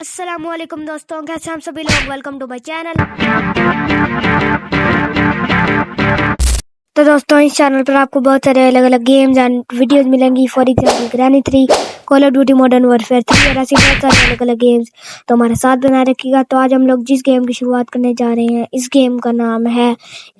अस्सलामुअलैकुम दोस्तों, कैसे हम सभी लोग। Welcome to my channel. तो दोस्तों, इस चैनल पर आपको बहुत सारे अलग अलग गेम्स एंड वीडियोस मिलेंगी। For example granny 3, call of duty modern warfare 3 और ऐसे बहुत सारे अलग अलग गेम्स। तो हमारे साथ बनाए रखिएगा। तो आज हम लोग जिस गेम की शुरुआत करने जा रहे हैं, इस गेम का नाम है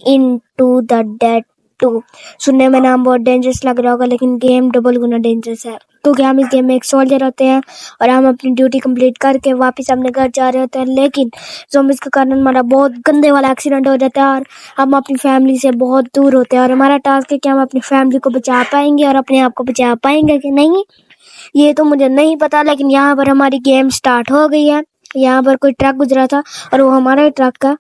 इनटू द डेड 2। सुनने में नाम बहुत डेंजरस लग रहा होगा, लेकिन गेम डबल गुना डेंजरस है। तो क्या हम इस गेम में एक सोल्जर होते हैं और हम अपनी ड्यूटी कंप्लीट करके वापस अपने घर जा रहे होते हैं, लेकिन ज़ॉम्बीज़ के कारण हमारा बहुत गंदे वाला एक्सीडेंट हो जाता है और हम अपनी फैमिली से बहुत दूर होते हैं। और हमारा टास्क है कि हम अपनी फैमिली को बचा पाएंगे और अपने आप को बचा पाएंगे कि नहीं, ये तो मुझे नहीं पता। लेकिन यहाँ पर हमारी गेम स्टार्ट हो गई है। यहाँ पर कोई ट्रक गुजरा था और वो हमारा ही ट्रक का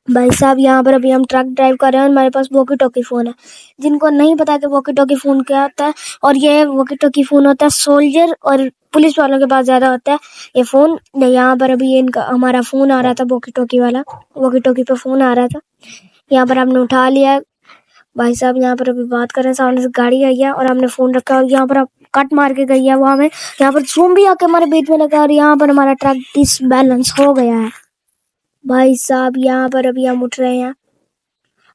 भाई साहब। यहाँ पर अभी हम ट्रक ड्राइव कर रहे हैं और हमारे पास वॉकी टॉकी फोन है। जिनको नहीं पता कि वॉकी टॉकी फोन क्या होता है, और ये वॉकी टॉकी फोन होता है सोल्जर और पुलिस वालों के पास ज्यादा होता है ये फोन। यहाँ पर अभी इनका हमारा फोन आ रहा था, वॉकी टॉकी वाला, वॉकी टॉकी पे फोन आ रहा था। यहाँ पर हमने उठा लिया भाई साहब। यहाँ पर अभी बात कर रहे हैं, सामने से गाड़ी आई है और हमने फोन रखा और यहाँ पर अब कट मार के गई है वो हमें। यहाँ पर ज़ॉम्बी आके हमारे बीच में लगा और यहाँ पर हमारा ट्रक डिसबैलेंस हो गया है भाई साहब। यहाँ पर अभी हम उठ रहे हैं,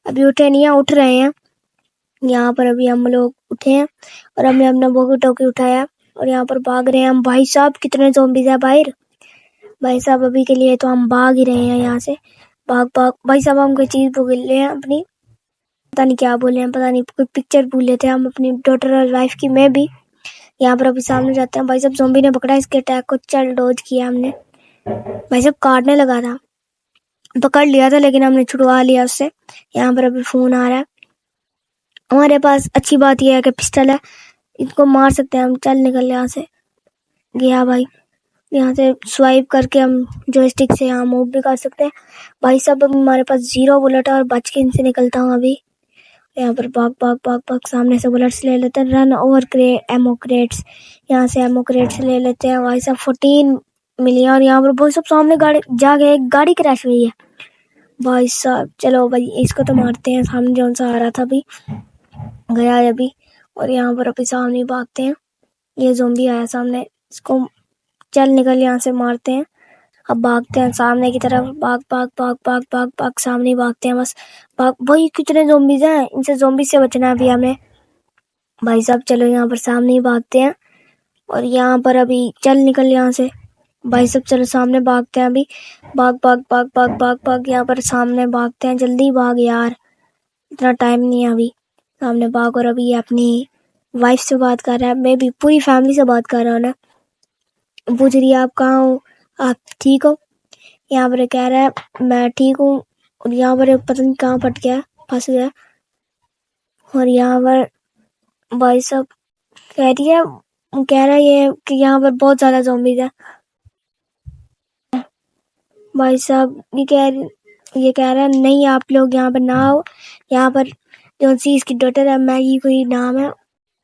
अभी उठे नहीं है, उठ रहे हैं। यहाँ पर अभी हम लोग उठे हैं और हमने अपना वॉकी टॉकी उठाया और यहाँ पर भाग रहे हैं हम। भाई साहब कितने ज़ॉम्बीज़ हैं बाहर। भाई साहब अभी के लिए तो हम भाग ही रहे हैं यहाँ से। भाग भाग भाई साहब, हम कोई चीज़ भूल रहे हैं अपनी, पता नहीं क्या बोले हैं, पता नहीं कोई पिक्चर भूले थे हम अपनी डॉटर और वाइफ की। मैं भी यहाँ पर अभी सामने जाते हैं। भाई साहब ज़ॉम्बी ने पकड़ा इसके अटैक को, चल डॉज किया हमने। भाई साहब काटने लगा था, पकड़ लिया था लेकिन हमने छुड़वा लिया उससे। यहाँ पर अभी फोन आ रहा है हमारे पास। अच्छी बात यह है कि पिस्टल है, इसको मार सकते हैं हम। चल निकल यहाँ से। गया भाई, यहाँ से स्वाइप करके हम जॉयस्टिक से यहाँ मूव भी कर सकते हैं। भाई साहब अभी हमारे पास 0 बुलेट है और बच के इनसे निकलता हूँ अभी। यहाँ पर भाग भाग भाग भाग, सामने से बुलेट्स ले लेते हैं। रन ओवर एमो क्रेट्स, यहाँ से एमो क्रेट्स ले लेते हैं। भाई साहब 14 मिली और यहाँ पर बहुत सब सामने गाड़ी जाके एक गाड़ी क्रैश हुई है भाई साहब। चलो भाई इसको तो मारते हैं। सामने जौन सा आ रहा था अभी गया है अभी, और यहाँ पर अभी सामने भागते हैं। ये ज़ॉम्बी आया सामने, इसको चल निकल यहाँ से, मारते हैं। अब भागते हैं सामने की तरफ, भाग भाग भाग भाग भाग भाग, सामने भागते हैं बस। भाग भाई, कितने ज़ॉम्बीज़ हैं, इनसे ज़ॉम्बी से बचना है अभी हमें भाई साहब। चलो यहाँ पर सामने ही भागते हैं और यहाँ पर अभी चल निकल यहाँ से भाई साहब। चलो सामने भागते हैं अभी, भाग भाग भाग भाग भाग भाग, यहाँ पर सामने भागते हैं। जल्दी भाग यार, इतना टाइम नहीं है अभी। सामने भाग। और अभी ये अपनी वाइफ से बात कर रहा है, मैं भी पूरी फैमिली से बात कर रहा हूँ ना। पूछ रही है आप कहाँ हो, आप ठीक हो। यहाँ पर कह रहा है मैं ठीक हूँ, और यहाँ पर पता नहीं कहाँ फट गया, फंस गया। और यहाँ पर भाई साहब कह रहा है ये कि यहाँ पर बहुत ज़्यादा ज़ॉम्बीज़ है भाई साहब। ये कह रहा है नहीं आप लोग यहाँ पर ना आओ। यहाँ पर जो सी इसकी डॉटर है, मैगी कोई नाम है,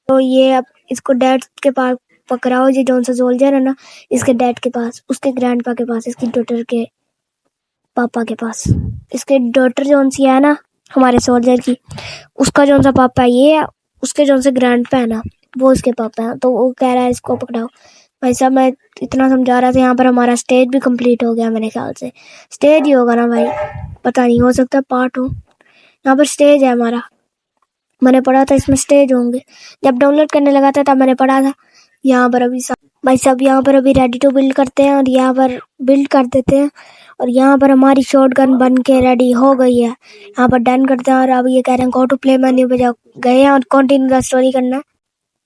तो ये अब इसको डैड के पास पकड़ाओ। ये जौन सा सोल्जर है ना, इसके डैड के पास, उसके ग्रैंडपा के पास, इसकी डॉटर के पापा के पास। इसके डॉटर जौन सी है ना हमारे सोल्जर की, उसका जौन सा पापा ये है, उसके जौन से ग्रैंडपा है ना, वो उसके पापा है। तो वो कह रहा है इसको पकड़ाओ। भाई साहब मैं इतना समझा रहा था। यहाँ पर हमारा स्टेज भी कंप्लीट हो गया मेरे ख्याल से। स्टेज ही होगा ना भाई, पता नहीं, हो सकता है पार्ट हो। यहाँ पर स्टेज है हमारा, मैंने पढ़ा था इसमें स्टेज होंगे। जब डाउनलोड करने लगा था तब मैंने पढ़ा था। यहाँ पर अभी भाई साहब यहाँ पर अभी रेडी टू बिल्ड करते हैं और यहाँ पर बिल्ड कर देते हैं। और यहाँ पर हमारी शॉटगन बन के रेडी हो गई है। यहाँ पर डन करते हैं और अब ये कह रहे हैं गो टू प्ले मेन्यू पे जाओ। गए हैं और कंटिन्यू द स्टोरी करना है।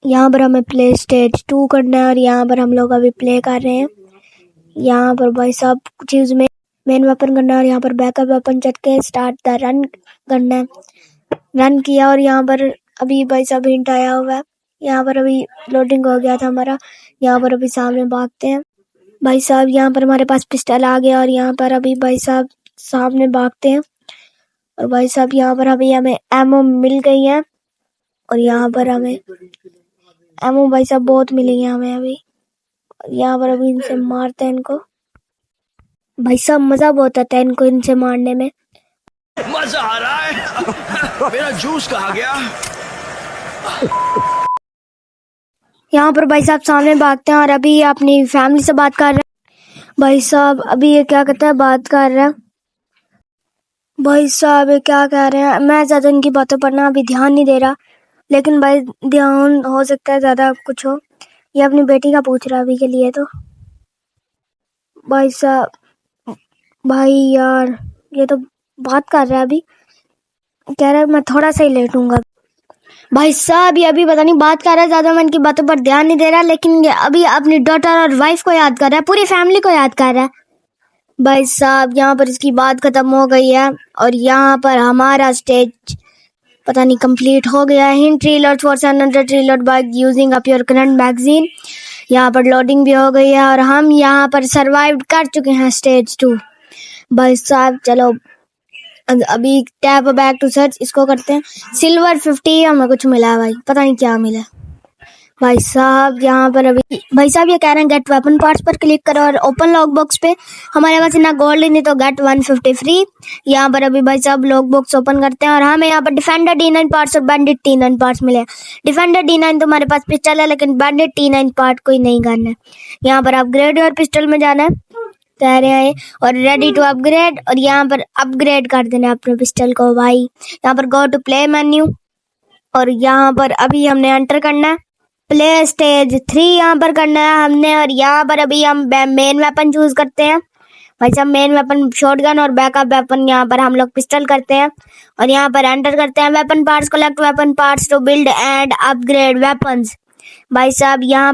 यहाँ पर हमें प्ले स्टेज 2 करना है और यहाँ पर हम लोग अभी प्ले कर रहे हैं। यहाँ पर भाई साहब चीज में मेन वेपन करना है और यहाँ पर बैकअप वेपन चट के स्टार्ट द रन करना है। रन किया और यहाँ पर अभी भाई साहब हिंट आया हुआ है। यहाँ पर अभी लोडिंग हो गया था हमारा। यहाँ पर अभी सामने भागते हैं भाई साहब। यहाँ पर हमारे पास पिस्टल आ गया और यहाँ पर अभी भाई साहब सामने भागते हैं। और भाई साहब यहाँ पर अभी हमें एमओ मिल गई है और यहाँ पर हमें एमओ भाई साहब बहुत मिली है हमें अभी। यहाँ पर अभी इनसे मारते हैं इनको भाई साहब। मजा बहुत आता है इनको इनसे मारने में, मजा आ रहा है। मेरा जूस कहाँ गया। यहाँ पर भाई साहब सामने भागते हैं और अभी अपनी फैमिली से बात कर रहे हैं। भाई साहब अभी ये क्या कहता है, बात कर रहा है। भाई साहब ये क्या कह रहे हैं, मैं ज्यादा इनकी बातों पर ना अभी ध्यान नहीं दे रहा, लेकिन भाई ध्यान हो सकता है ज्यादा कुछ हो। ये अपनी बेटी का पूछ रहा है अभी के लिए तो। भाई साहब, भाई यार ये तो बात कर रहा है अभी, कह रहा है मैं थोड़ा सा ही लेटूंगा। भाई साहब ये अभी पता नहीं बात कर रहा है, ज्यादा मैं इनकी बातों पर ध्यान नहीं दे रहा, लेकिन ये अभी अपनी डॉटर और वाइफ को याद कर रहा है, पूरी फैमिली को याद कर रहा है। भाई साहब यहाँ पर इसकी बात खत्म हो गई है और यहाँ पर हमारा स्टेज पता नहीं कंप्लीट हो गया है। Hint reload for another reload by using up your current magazine. यहाँ पर लोडिंग भी हो गई है और हम यहाँ पर सरवाइव कर चुके हैं स्टेज 2। भाई साहब चलो अभी टैप बैक टू सर्च इसको करते हैं। सिल्वर 50 हमें कुछ मिला है भाई, पता नहीं क्या मिला। भाई साहब यहाँ पर अभी भाई साहब ये कह रहे हैं गेट वेपन पार्ट्स पर क्लिक करो और ओपन लॉग बॉक्स पे। हमारे पास ना गोल्ड नहीं तो गेट 150 फ्री। यहाँ पर अभी भाई साहब लॉग बॉक्स ओपन करते हैं और हमें यहाँ पर डिफेंडर D9 पार्ट्स और बैंडिट T9 पार्ट्स मिले। डिफेंडर D9 तो हमारे पास पिस्टल है, लेकिन बैंडिट T9 पार्ट कोई नहीं करना है। यहाँ पर अपग्रेड और पिस्टल में जाना है कह रहे हैं और रेडी टू अपग्रेड, और यहाँ पर अपग्रेड कर देना है अपने पिस्टल को भाई। यहाँ पर गो टू प्ले मेन्यू और यहाँ पर अभी हमने एंटर करना है प्ले स्टेज 3 यहाँ पर करना है हमने। और यहाँ पर अभी हम मेन वेपन चूज करते हैं भाई साहब, मेन वेपन शॉटगन और बैकअप वेपन यहाँ पर हम लोग पिस्टल करते हैं और यहाँ पर एंटर करते हैं weapon parts, collect weapon parts to build and upgrade weapons. भाई साहब यहाँ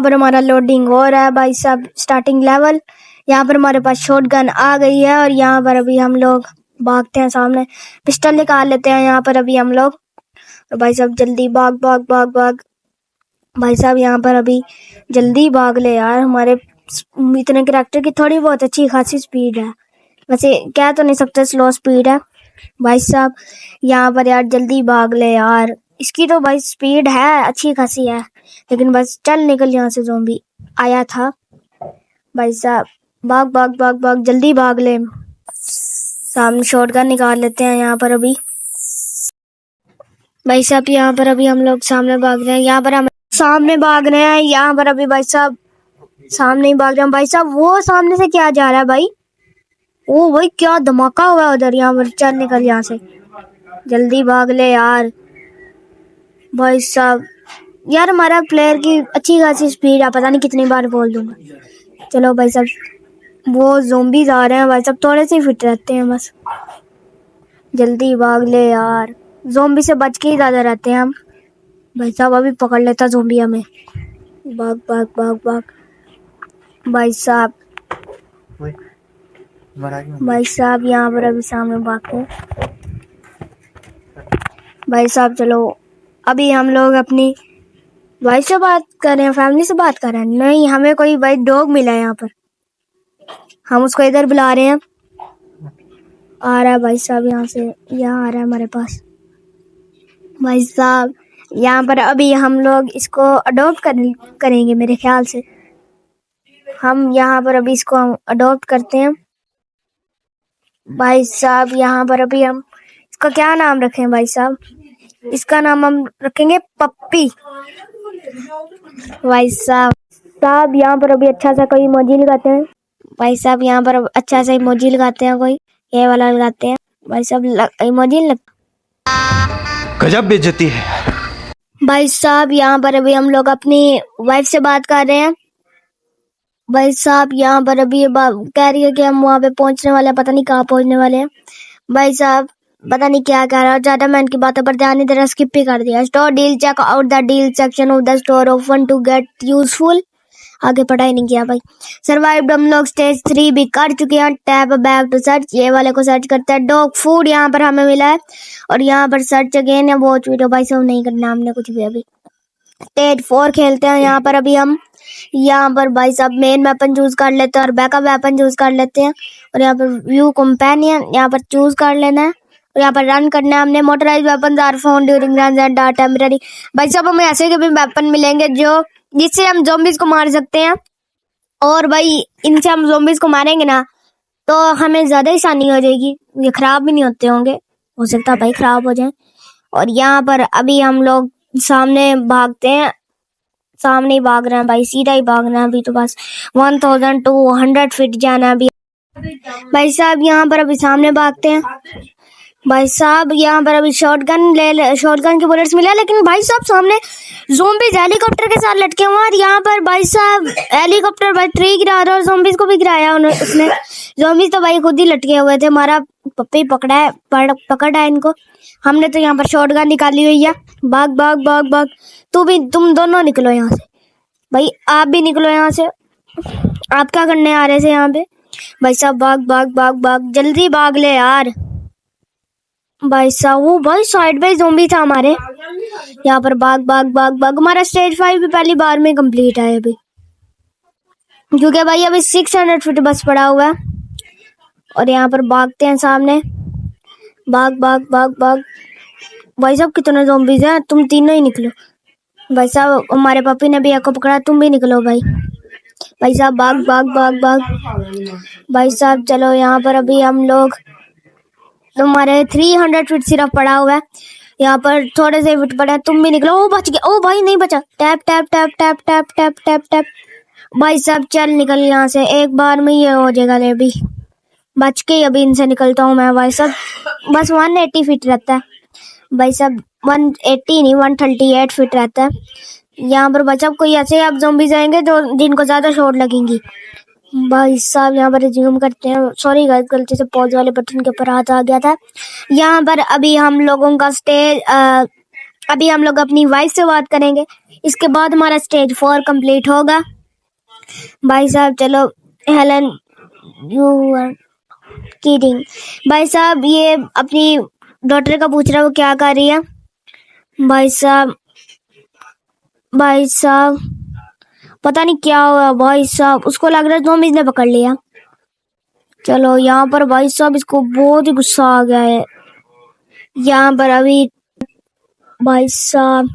पर हमारा लोडिंग हो रहा है भाई साहब। स्टार्टिंग लेवल यहाँ पर हमारे पास शॉटगन आ गई है और यहाँ पर अभी हम लोग भागते हैं, सामने पिस्टल निकाल लेते हैं यहाँ पर अभी हम लोग। तो भाई साहब जल्दी भाग भाग भाग भाग। भाई साहब यहाँ पर अभी जल्दी भाग ले यार, हमारे इतने कैरेक्टर की थोड़ी बहुत अच्छी खासी स्पीड है, वैसे कह तो नहीं सकते स्लो स्पीड है। भाई साहब यहाँ पर यार जल्दी भाग ले यार, इसकी तो भाई स्पीड है अच्छी खासी है, लेकिन बस चल निकल यहाँ से, ज़ॉम्बी आया था। भाई साहब भाग भाग भाग भाग जल्दी भाग ले। सामने शॉटगन निकाल लेते हैं यहाँ पर अभी। भाई साहब यहाँ पर अभी हम लोग सामने भाग रहे हैं, यहाँ पर हम सामने भाग रहे हैं, यहाँ पर अभी भाई साहब सामने ही भाग रहे हैं। भाई साहब वो सामने से क्या जा रहा है भाई, ओ भाई क्या धमाका हुआ है उधर। यहाँ पर चल निकल यहाँ से, जल्दी भाग ले यार। भाई साहब यार हमारा प्लेयर की अच्छी खासी स्पीड है, पता नहीं कितनी बार बोल दूंगा। चलो भाई साहब वो ज़ॉम्बीज आ रहे हैं भाई साहब, थोड़े से फिट रहते हैं बस, जल्दी भाग ले यार। ज़ॉम्बी से बच के ही ज्यादा रहते हैं हम। भाई साहब अभी पकड़ लेता ज़ॉम्बी हमें, भाग भाग भाग भाग। भाई साहब यहाँ पर अभी सामने भागते हैं। भाई साहब चलो अभी हम लोग अपनी वाइफ से बात कर रहे हैं, फैमिली से बात कर रहे हैं, नहीं हमें कोई भाई डॉग मिला है यहाँ पर, हम उसको इधर बुला रहे हैं। आ रहा है भाई साहब यहाँ से, यहाँ आ रहा है हमारे पास। भाई साहब यहाँ पर अभी हम लोग इसको अडॉप्ट करेंगे मेरे ख्याल से। हम यहाँ पर अभी इसको अडॉप्ट करते हैं। भाई साहब यहाँ पर अभी हम इसका क्या नाम रखें भाई साहब, इसका नाम हम रखेंगे पप्पी। भाई साहब यहाँ पर अभी अच्छा सा कोई इमोजी लगाते हैं। भाई साहब यहाँ पर अच्छा सा इमोजी लगाते हैं, कोई ये वाला लगाते हैं। भाई साहब इमोजी गजब बेइज्जती है। भाई साहब यहाँ पर अभी हम लोग अपनी वाइफ से बात कर रहे हैं। भाई साहब यहाँ पर अभी ये कह रही है कि हम वहाँ पे पहुंचने वाले हैं, पता नहीं कहाँ पहुंचने वाले हैं। भाई साहब पता नहीं क्या कह रहा है, ज्यादा मैं इनकी बातों पर ध्यान नहीं दे रहा, स्किप ही कर दिया। Store deal, check out the deal section of the store open to get useful. आगे पढ़ाई नहीं किया भाई। सर्वाइव्ड हम लोग स्टेज 3 भी कर चुके हैं। टैप बैक टू सर्च, ये वाले को सर्च करते हैं। डॉग फूड यहाँ पर हमें मिला है और यहाँ पर सर्च अगेन है वॉच वीडियो। भाई साहब नहीं करना हमने कुछ भी अभी। स्टेज 4 खेलते हैं यहाँ पर अभी हम। यहाँ पर भाई साहब मेन वेपन चूज कर लेते हैं और बैकअप वेपन चूज कर लेते हैं और यहाँ पर व्यू कंपेनियन यहाँ पर चूज कर लेना है और यहाँ पर रन करना है हमने। Motorise weapon are found during run and are temporary. भाई साहब हमें ऐसे के भी वेपन मिलेंगे जो जिससे हम ज़ॉम्बीज को मार सकते हैं, और भाई इनसे हम ज़ॉम्बीज को मारेंगे ना तो हमें ज्यादा आसानी हो जाएगी, ये खराब भी नहीं होते होंगे, हो सकता है भाई खराब हो जाए। और यहाँ पर अभी हम लोग सामने भागते हैं, सामने ही भाग रहे हैं भाई, सीधा ही भाग रहे हैं अभी तो बस 1200 फीट जाना है अभी। भाई साहब यहाँ पर अभी सामने भागते हैं। भाई साहब यहाँ पर अभी शॉटगन के बुलेट्स मिले, लेकिन भाई साहब सामने ज़ोंबीज हेलीकॉप्टर के साथ लटके हुए हैं। और यहाँ पर भाई साहब हेलीकॉप्टर भाई ट्री गिरा रहा है और ज़ोंबीज को भी गिराया उसने। ज़ोंबीज तो भाई खुद ही लटके हुए थे, हमारा पप्पी पकड़ा है इनको। हमने तो यहाँ पर शॉटगन निकाली हुई है। भाग भाग भाग भाग, तुम दोनों निकलो यहाँ से। भाई आप भी निकलो यहाँ से, आप क्या करने आ रहे थे यहाँ पे? भाई साहब भाग भाग भाग भाग, जल्दी भाग ले यार। भाई साहब वो भाई साइड बाई ज़ोंबी था हमारे यहाँ पर। भाग भाग भाग भाग, हमारा स्टेज 5 भी पहली बार में कंप्लीट है अभी, क्योंकि भाई अभी 600 फीट बस पड़ा हुआ है। और यहाँ पर भागते हैं सामने, भाग भाग भाग भाग। भाई साहब कितने ज़ोंबीज हैं, तुम तीनों ही निकलो। भाई साहब हमारे पप्पी ने भी एक को पकड़ा, तुम भी निकलो भाई। भाई साहब भाग भाग भाग भाग। भाई साहब चलो यहाँ पर अभी हम लोग, तुम्हारे 300 फीट सिर्फ पड़ा हुआ है, यहाँ पर थोड़े से फीट पड़ा है, तुम भी निकलो। ओ बच गया, ओ भाई नहीं बचा। Tap tap tap tap tap tap tap tap. भाई साहब चल निकल यहाँ से, एक बार में ये हो जाएगा। ले अभी बच के अभी इनसे निकलता हूँ मैं। भाई साहब बस 180 फीट रहता है भाई साहब, 180 नहीं 138 फीट रहता है यहाँ पर। भाई साहब कोई ऐसे आप ज़ॉम्बी जाएंगे जो जिनको ज्यादा शॉट लगेंगी। भाई साहब यहाँ पर रिज्यूम करते हैं। सॉरी गाइस, गलती से पॉज वाले बटन के ऊपर हाथ आ गया था। यहाँ पर अभी हम लोगों का स्टेज, अभी हम लोग अपनी वाइफ से बात करेंगे, इसके बाद हमारा स्टेज 4 कंप्लीट होगा। भाई साहब चलो, हेलन यू आर किडिंग। भाई साहब ये अपनी डॉटर का पूछ रहा है वो क्या कर रही है। भाई साहब पता नहीं क्या हुआ भाई साहब, उसको लग रहा है ज़ॉम्बीज़ ने पकड़ लिया। चलो यहाँ पर भाई साहब इसको बहुत ही गुस्सा आ गया है। यहाँ पर अभी भाई साहब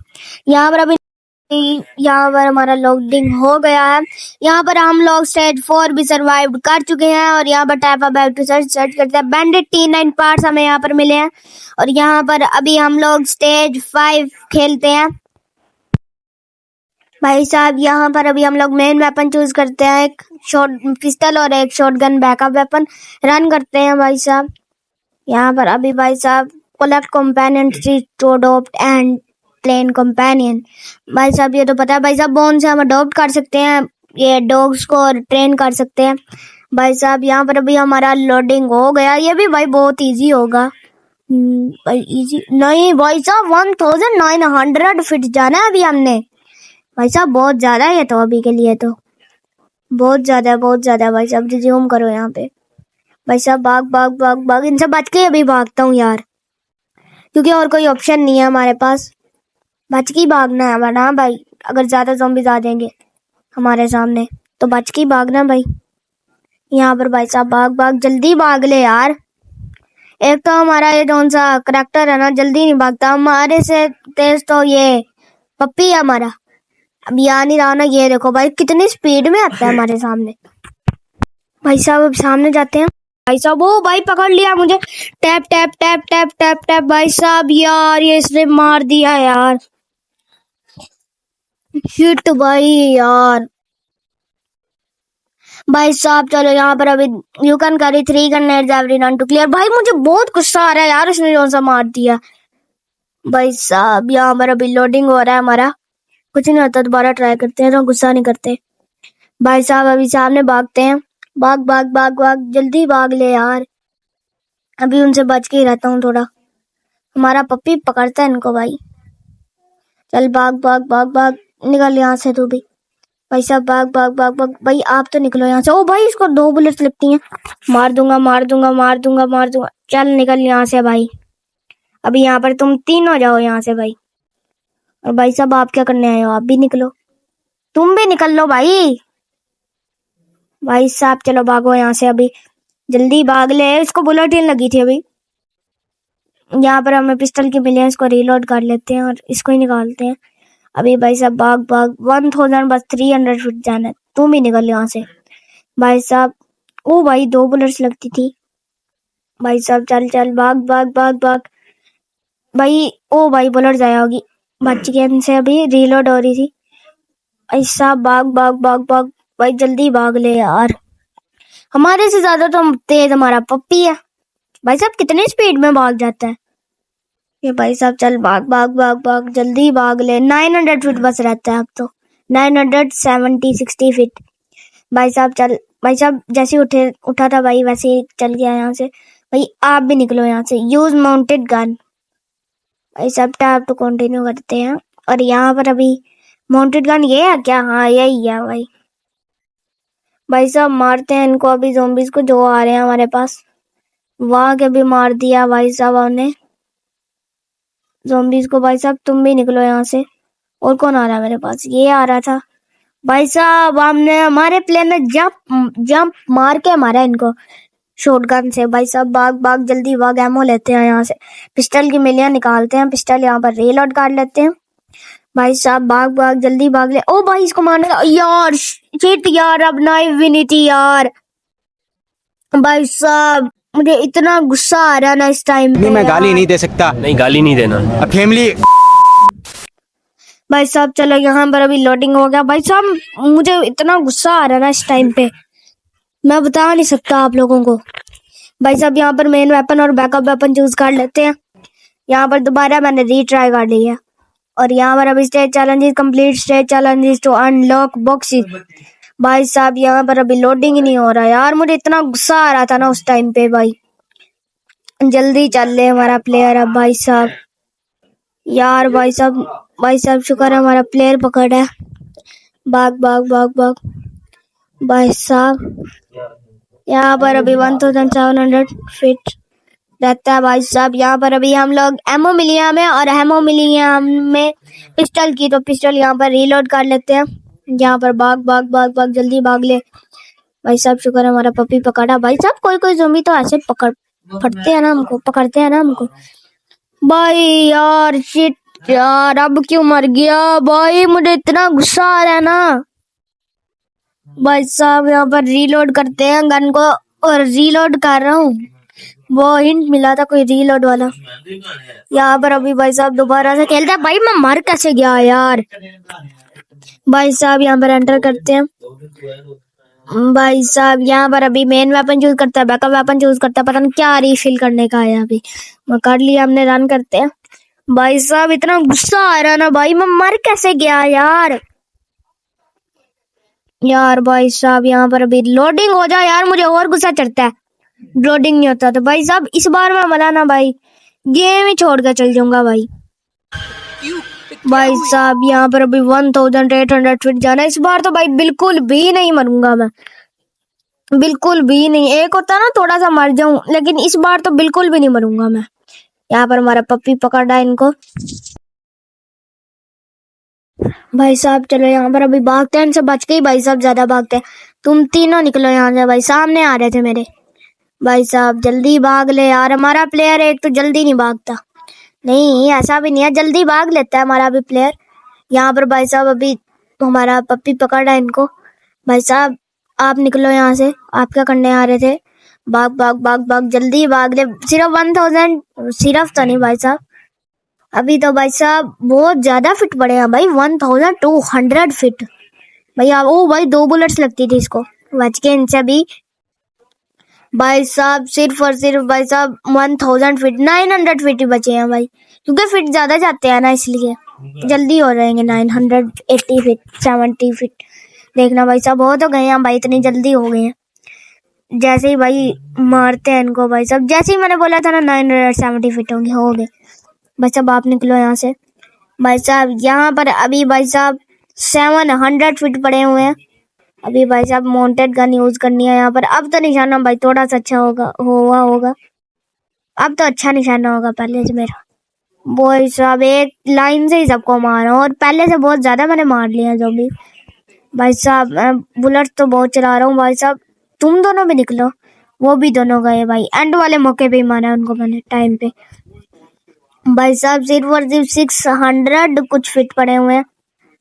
यहाँ पर हमारा लोडिंग हो गया है। यहाँ पर हम लोग स्टेज 4 भी सरवाइव कर चुके हैं। और यहाँ पर टैप अबाउट टू सर्च करते हैं। बैंडेड T9 पार्ट्स हमें यहाँ पर मिले हैं। और यहाँ पर अभी हम लोग स्टेज 5 खेलते हैं। भाई साहब यहाँ पर अभी हम लोग मेन वेपन चूज करते हैं, एक शॉर्ट पिस्टल और एक शॉटगन बैकअप वेपन रन करते हैं। भाई साहब यहाँ पर अभी भाई साहब collect companion to adopt and train companion. भाई साहब ये तो पता है भाई साहब, बोन से हम अडॉप्ट कर सकते हैं, ये डॉग्स को ट्रेन कर सकते हैं। भाई साहब यहाँ पर अभी हमारा लोडिंग हो गया, ये भी भाई बहुत इजी होगा। भाई इजी नहीं भाई साहब, 1900 फीट जाना है अभी हमने। भाई साहब बहुत ज्यादा है ये तो, अभी के लिए तो बहुत ज्यादा भाई साहब रिज्यूम करो यहाँ पे। भाई साहब भाग भाग भाग भाग, इनसे बच के अभी भागता हूँ यार, क्योंकि और कोई ऑप्शन नहीं है हमारे पास, बच के ही भागना है वरना भाई अगर ज्यादा ज़ॉम्बीज़ आ जाएंगे हमारे सामने तो बच के ही भागना भाई। यहाँ पर भाई साहब भाग भाग, जल्दी भाग ले यार। एक तो हमारा ये कौन सा करैक्टर है ना, जल्दी नहीं भागता, हमारे से तेज तो ये पप्पी है हमारा। अब आ नहीं रहा ना, ये देखो भाई कितनी स्पीड में आता है हमारे सामने। भाई साहब अब सामने जाते हैं। भाई साहब वो भाई पकड़ लिया मुझे, tap tap tap tap tap tap. भाई साहब यार ये इसने मार दिया यार, हिट भाई यार। भाई साहब चलो यहाँ पर अभी you can carry 3 grenades every round to clear. भाई मुझे बहुत गुस्सा आ रहा है यार, उसने कौन सा मार दिया। भाई साहब यहाँ पर अभी लोडिंग हो रहा है हमारा, कुछ नहीं होता, दोबारा ट्राई करते हैं तो गुस्सा नहीं करते। भाई साहब अभी सामने भागते हैं, भाग भाग भाग भाग, जल्दी भाग ले यार। अभी उनसे बच के ही रहता हूँ थोड़ा, हमारा पप्पी पकड़ता है इनको भाई। चल भाग भाग भाग भाग, निकल यहाँ से तू भी। भाई साहब भाग भाग भाग भाग, भाई आप तो निकलो यहाँ से। ओ भाई इसको 2 बुलेट्स लगती हैं, मार दूंगा मार दूंगा मार दूंगा मार दूंगा। चल निकल यहाँ से भाई, अभी यहाँ पर तुम 3 हो जाओ यहाँ से भाई। और भाई साहब आप क्या करने आए हो, आप भी निकलो, तुम भी निकल लो भाई। भाई साहब चलो भागो यहाँ से, अभी जल्दी भाग ले। इसको बुलेट ही लगी थी अभी। यहाँ पर हमें पिस्टल की मिली है, इसको रीलोड कर लेते हैं और इसको ही निकालते हैं। अभी भाई साहब भाग भाग, 1000 बस 300 फीट जाना है, तुम ही निकल यहाँ से। भाई साहब ओ भाई 2 बुलेट्स लगती थी। भाई साहब चल चल भाग भाग भाग भाग। भाई ओ भाई बुलेट जाया होगी, बच गया इनसे, अभी रीलोड हो रही थी। ऐसा भाग भाग भाग भाग भाई, जल्दी भाग ले यार। हमारे से ज्यादा तो तेज हमारा पप्पी है भाई साहब, कितनी स्पीड में भाग जाता है ये भाई साहब। चल भाग भाग भाग भाग, जल्दी भाग ले। 900 फीट बस रहता है अब तो, 960 भाई साहब। चल भाई साहब, जैसे उठा था भाई वैसे ही चल गया यहाँ से। भाई आप भी निकलो यहाँ से। Use mounted gun. भाई साहब टैप टू कंटिन्यू करते हैं। और यहाँ पर अभी माउंटेड गन ये है क्या? हाँ यही है भाई। भाई साहब मारते हैं इनको अभी, ज़ॉम्बीज़ को जो आ रहे हैं हमारे पास। वहां के भी मार दिया भाई साहब हमने ज़ॉम्बीज़ को। भाई साहब तुम भी निकलो यहाँ से। और कौन आ रहा है मेरे पास? ये आ रहा था भाई साहब। हमने हमारे प्लेयर ने जंप मार के मारा इनको शॉटगन से। भाई साहब भाग भाग, जल्दी भाग। एमो लेते हैं यहाँ से, पिस्टल की मिलियां निकालते हैं। पिस्टल यहाँ पर रीलोड कर लेते हैं। भाई साहब भाग भाग, जल्दी भाग ले। ओ भाई इसको मारने का यार, शिट यार, अब नाइफ भी नहीं थी यार। भाई साहब मुझे इतना गुस्सा आ रहा है ना इस टाइम पे। मैं गाली नहीं दे सकता। नहीं, गाली नहीं देना। फैमिली। भाई साहब चलो, यहाँ पर अभी लोडिंग हो गया। भाई साहब मुझे इतना गुस्सा आ रहा है ना इस टाइम पे, मैं बता नहीं सकता आप लोगों को। भाई साहब यहाँ पर मेन वेपन और बैकअप वेपन चूज कर लेते हैं। यहाँ पर दोबारा मैंने रीट्राई कर लिया। और यहाँ पर अभी stage challenges complete, stage challenges to unlock boxes. भाई साहब यहाँ पर अभी लोडिंग ही नहीं हो रहा यार, मुझे इतना गुस्सा आ रहा था ना उस टाइम पे। भाई जल्दी चल ले हमारा प्लेयर अब। भाई साहब यार, भाई साहब शुक्र है हमारा प्लेयर पकड़ है। भाग भाग भाग भाग। भाई साहब यहाँ पर अभी 1700 फीट रहता है। भाई साहब यहाँ पर अभी हम लोग एमो मिली है हमें, और एमो मिली है हमें पिस्टल की, तो पिस्टल यहाँ पर रीलोड कर लेते हैं। यहाँ पर भाग भाग भाग भाग, जल्दी भाग ले। भाई साहब शुक्र है हमारा पप्पी पकड़ा। भाई साहब कोई कोई ज़ॉम्बी तो ऐसे पकड़ते हैं ना हमको। भाई यार शिट यार, अब क्यों मर गया भाई, मुझे इतना गुस्सा आ रहा है ना। भाई साहब यहाँ पर रीलोड करते हैं गन को, और रीलोड कर रहा हूँ। वो हिंट मिला था कोई रीलोड वाला। यहाँ पर अभी भाई साहब दोबारा से खेलते हैं। भाई मैं मर कैसे गया यार। भाई साहब यहाँ पर एंटर करते हैं। भाई साहब यहाँ पर अभी मेन वेपन चूज करता है, बैकअप वेपन चूज करता है, पता नहीं क्या रिफिल करने का है अभी। मैं कर लिया हमने, रन करते हैं। भाई साहब इतना गुस्सा आ रहा ना भाई, मैं मर कैसे गया यार। भाई साहब यहाँ पर अभी लोडिंग हो जाए यार, मुझे और गुस्सा चढ़ता है। लोडिंग नहीं होता तो भाई साहब इस बार मैं मरा ना भाई, गेम ही छोड़ कर चल जाऊंगा भाई। भाई साहब यहाँ पर अभी 1800 फीट जाना। इस बार तो भाई बिल्कुल भी नहीं मरूंगा मैं, बिल्कुल भी नहीं। एक होता ना थोड़ा सा मर जाऊं, लेकिन इस बार तो बिल्कुल भी नहीं मरूंगा मैं। यहाँ पर हमारा पप्पी पकड़ा इनको। भाई साहब चलो यहाँ पर अभी भागते हैं, इनसे बच के ही भाई साहब ज्यादा भागते हैं। तुम तीनों निकलो यहाँ से। भाई सामने आ रहे थे मेरे। भाई साहब जल्दी भाग ले यार, हमारा प्लेयर एक तो जल्दी नहीं भागता। नहीं ऐसा भी नहीं है, जल्दी भाग लेता है हमारा भी प्लेयर। यहाँ पर भाई साहब अभी हमारा पप्पी पकड़ रहा है इनको। भाई साहब आप निकलो यहाँ से, आप क्या करने आ रहे थे? भाग भाग भाग भाग, जल्दी भाग ले। सिर्फ 1000, सिर्फ तो नहीं भाई साहब, अभी तो भाई साहब बहुत ज्यादा फिट पड़े हैं भाई, 1200 फिट। भैया ओ भाई 2 बुलेट्स लगती थी इसको, बच के इनसे भी। भाई साहब सिर्फ और सिर्फ भाई साहब 1000 फीट, 900 फीट ही बचे हैं भाई, क्योंकि फिट ज्यादा जाते हैं ना इसलिए जल्दी हो जाएंगे। 980 फीट, 70 फीट। देखना भाई साहब बहुत हो गए हैं भाई, इतनी जल्दी हो गए हैं। जैसे ही भाई मारते हैं इनको भाई साहब, जैसे ही मैंने बोला था ना 970 फीट होंगे, हो गए। भाई साहब आप निकलो यहाँ से। भाई साहब यहाँ पर अभी भाई साहब 700 फीट पड़े हुए हैं। अभी भाई साहब माउंटेड गन यूज करनी है यहाँ पर। अब तो निशाना भाई थोड़ा सा अच्छा होगा, अब तो अच्छा निशाना होगा पहले से मेरा। भाई साहब एक लाइन से ही सबको मारा, और पहले से बहुत ज्यादा मैंने मार लिया जो भी। भाई साहब मैं बुलेट तो बहुत चला रहा हूँ। भाई साहब तुम दोनों भी निकलो। वो भी दोनों गए भाई, एंड वाले मौके पे ही मारा उनको मैंने, टाइम पे। भाई साहब सिर्फ और सिर्फ 600 कुछ फिट पड़े हुए हैं।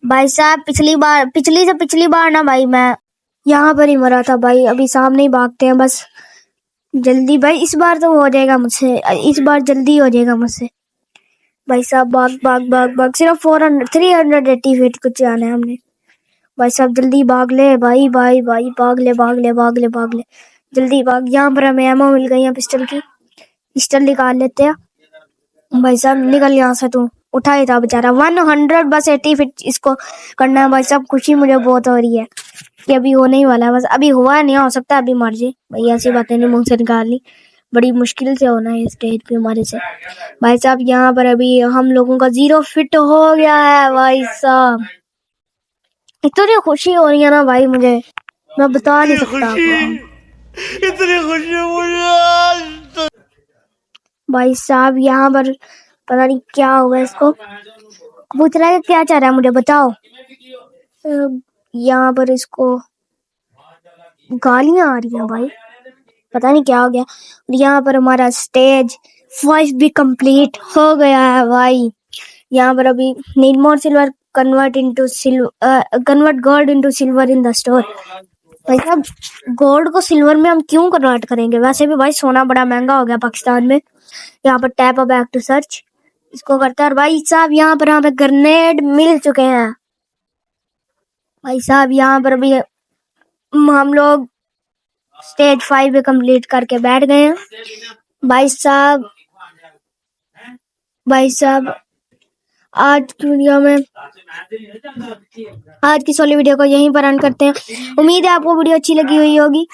भाई साहब पिछली बार ना भाई मैं यहाँ पर ही मरा था भाई। अभी सामने ही भागते हैं बस, जल्दी भाई इस बार तो हो जाएगा मुझसे, इस बार जल्दी हो जाएगा मुझसे। भाई साहब भाग भाग भाग भाग, सिर्फ 380 फीट कुछ जाना है हमने। भाई साहब जल्दी भाग ले भाई भाई भाई, भाग ले भाग ले भाग ले भाग ले, जल्दी भाग। यहाँ पर हमें एमो मिल गई है पिस्टल की, पिस्टल निकाल लेते हैं। भाई साहब निकल यहाँ से, तू उठा ही था बेचारा। 100 बस 80 फिट इसको करना है भाई साहब। खुशी मुझे बहुत हो रही है कि अभी होने ही वाला है, बस अभी हुआ नहीं, हो सकता है अभी मर जाए। भाई ऐसी बातें नहीं मुंह से निकाल ली, बड़ी मुश्किल से होना है स्टेज पे हमारे से। भाई साहब यहाँ पर अभी हम लोगों का 0 फिट हो गया है भाई साहब। इतनी खुशी हो रही है ना भाई मुझे, मैं बता नहीं सकता आपको। इतनी खुशी मुझे। भाई साहब यहाँ पर पता नहीं क्या हुआ इसको, पूछ रहा है क्या चाह रहा है मुझे बताओ। यहाँ पर इसको गालियां आ रही हैं भाई, पता नहीं क्या हो गया। और यहाँ पर हमारा स्टेज 5 भी कंप्लीट हो गया है भाई। यहाँ पर अभी need more silver, convert gold into silver in the store. भाई साहब गोल्ड को सिल्वर में हम क्यों कन्वर्ट करेंगे, वैसे भी भाई सोना बड़ा महंगा हो गया पाकिस्तान में। यहाँ पर tap a back to search, इसको करता है। और भाई साहब यहाँ पर हमें ग्रेनेड मिल चुके हैं। भाई साहब यहाँ पर अभी हम लोग स्टेज 5 भी कंप्लीट करके बैठ गए हैं। भाई साहब आज की वीडियो में, आज की सोली वीडियो को यहीं पर एंड करते हैं। उम्मीद है आपको वीडियो अच्छी लगी होगी।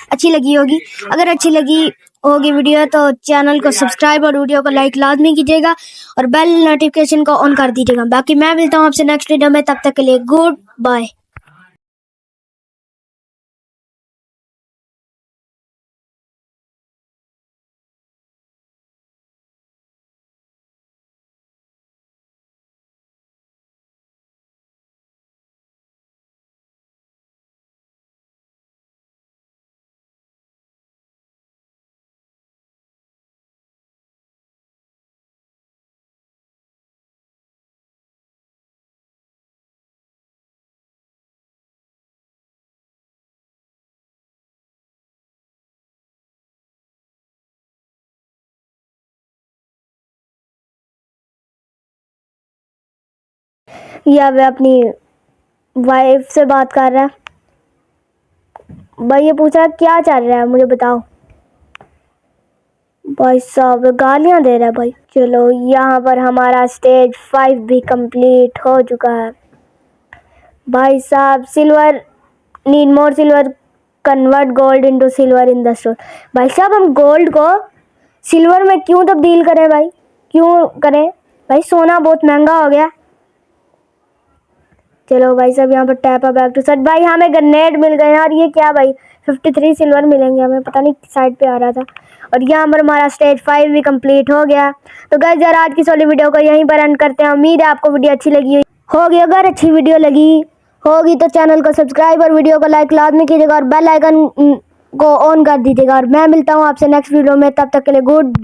अगर अच्छी लगी होगी वीडियो तो चैनल को सब्सक्राइब और वीडियो को लाइक लाजमी कीजिएगा और बेल नोटिफिकेशन को ऑन कर दीजिएगा। बाकी मैं मिलता हूँ आपसे नेक्स्ट वीडियो में, तब तक के लिए गुड बाय। या वे अपनी वाइफ से बात कर रहा है। भाई ये पूछ रहा है क्या चल रहा है मुझे बताओ। भाई साहब गालियां दे रहा है भाई। चलो यहाँ पर हमारा स्टेज 5 भी कंप्लीट हो चुका है। भाई साहब silver, need more silver, convert gold into silver in the store. भाई साहब हम गोल्ड को सिल्वर में क्यों तब्दील करें भाई, क्यों करें भाई, सोना बहुत महंगा हो गया। चलो भाई साहब यहाँ पर tap a back to search. भाई हमें ग्रेनेड मिल गए हैं और ये क्या भाई 53 सिल्वर मिलेंगे हमें, पता नहीं साइड पे आ रहा था। और यहाँ पर हमारा स्टेज 5 भी कंप्लीट हो गया। तो गाइस यार आज की सोली वीडियो को यहीं पर एंड करते हैं। उम्मीद है आपको वीडियो अच्छी लगी होगी। अगर अच्छी वीडियो लगी होगी तो चैनल को सब्सक्राइब और वीडियो को लाइक लाजमी कीजिएगा और बेल आइकन को ऑन कर दीजिएगा। और मैं मिलता हूँ आपसे नेक्स्ट वीडियो में, तब तक के लिए गुड।